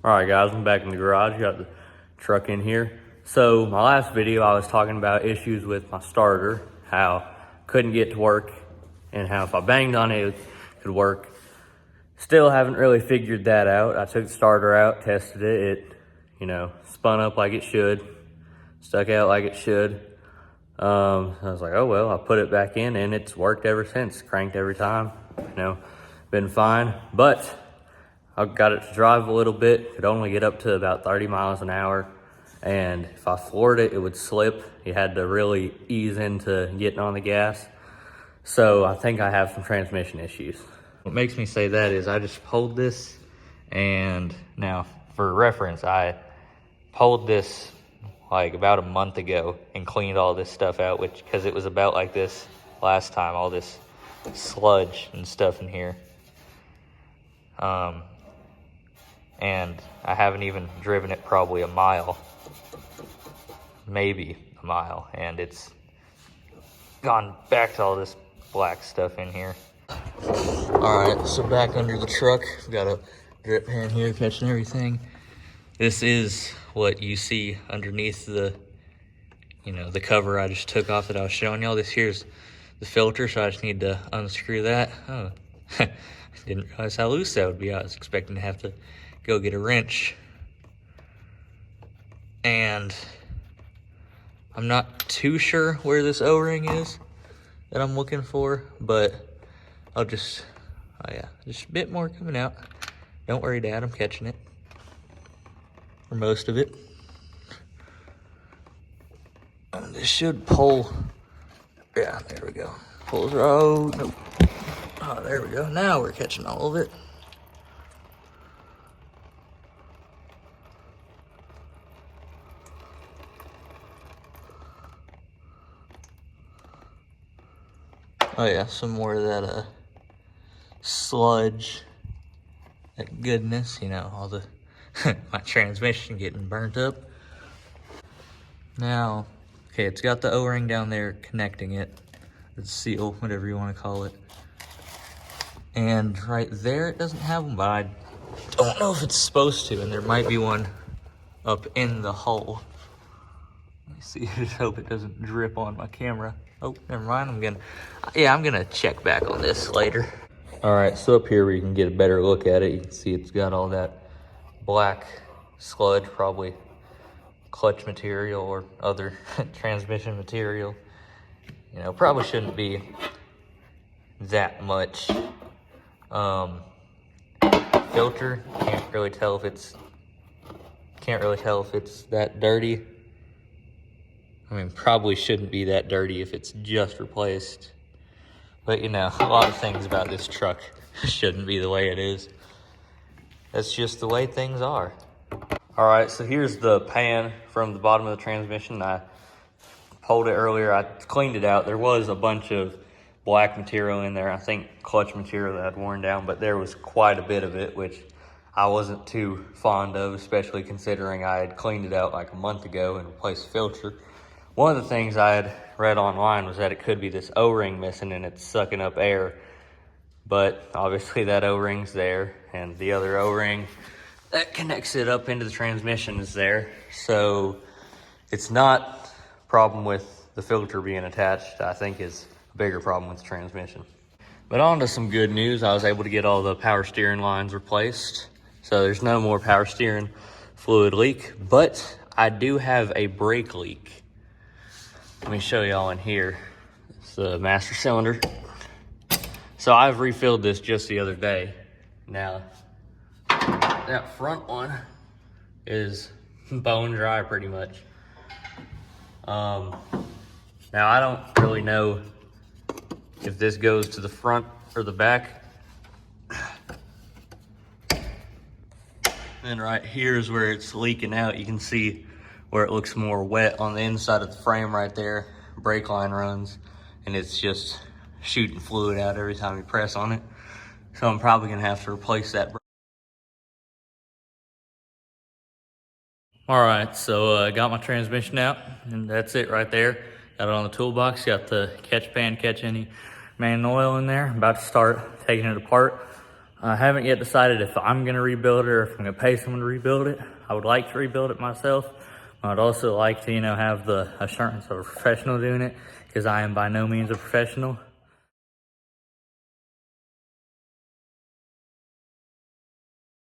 All right, guys, I'm back in the garage. Got the truck in here. So my last video, I was talking about issues with my starter, how I couldn't get to work, and how if I banged on it, it could work. Still haven't really figured that out. I took the starter out, tested it. It, spun up like it should, stuck out like it should. I was like, oh well, I put it back in, and it's worked ever since. Cranked every time. Been fine, but I got it to drive a little bit. Could only get up to about 30 miles an hour. And if I floored it, it would slip. You had to really ease into getting on the gas. So I think I have some transmission issues. What makes me say that is I just pulled this, and now for reference, I pulled this like about a month ago and cleaned all this stuff out, because it was about like this last time, all this sludge and stuff in here. And I haven't even driven it probably a mile, maybe a mile, and it's gone back to all this black stuff in here. All right, so back under the truck, we've got a drip pan here catching everything. This is what you see underneath the, the cover I just took off that I was showing y'all. This here's the filter, so I just need to unscrew that. Oh, didn't realize how loose that would be. I was expecting to have to go get a wrench. And I'm not too sure where this O-ring is that I'm looking for, but I'll just, oh yeah, just a bit more coming out. Don't worry, Dad, I'm catching it. For most of it. And this should pull, yeah, there we go. Pulls, oh, nope. Oh, there we go. Now we're catching all of it. Oh yeah, some more of that sludge, that goodness, all the my transmission getting burnt up. Now, okay, it's got the O-ring down there connecting it, the seal, whatever you want to call it. And right there, it doesn't have one, but I don't know if it's supposed to, and there might be one up in the hull. Let me see, I just hope it doesn't drip on my camera. Oh, never mind, I'm gonna check back on this later. All right, so up here where you can get a better look at it, you can see it's got all that black sludge, probably clutch material or other transmission material. Probably shouldn't be that much. Filter, can't really tell if it's that dirty. I mean, probably shouldn't be that dirty if it's just replaced. But a lot of things about this truck shouldn't be the way it is. That's just the way things are. All right, so here's the pan from the bottom of the transmission. I pulled it earlier, I cleaned it out. There was a bunch of black material in there, I think clutch material that had worn down, but there was quite a bit of it, which I wasn't too fond of, especially considering I had cleaned it out like a month ago and replaced the filter. One of the things I had read online was that it could be this O-ring missing and it's sucking up air. But obviously that O-ring's there, and the other O-ring that connects it up into the transmission is there. So it's not a problem with the filter being attached. I think is a bigger problem with the transmission. But on to some good news. I was able to get all the power steering lines replaced. So there's no more power steering fluid leak, but I do have a brake leak. Let me show y'all in here. It's the master cylinder. So I've refilled this just the other day. Now, that front one is bone dry pretty much. Now I don't really know if this goes to the front or the back. And right here is where it's leaking out. You can see where it looks more wet on the inside of the frame right there. Brake line runs, and it's just shooting fluid out every time you press on it. So I'm probably gonna have to replace that. All right, so I got my transmission out, and that's it right there. Got it on the toolbox, got the catch pan, catch any main oil in there. I'm about to start taking it apart. I haven't yet decided if I'm gonna rebuild it or if I'm gonna pay someone to rebuild it. I would like to rebuild it myself. I'd also like to, have the assurance of a professional doing it, because I am by no means a professional.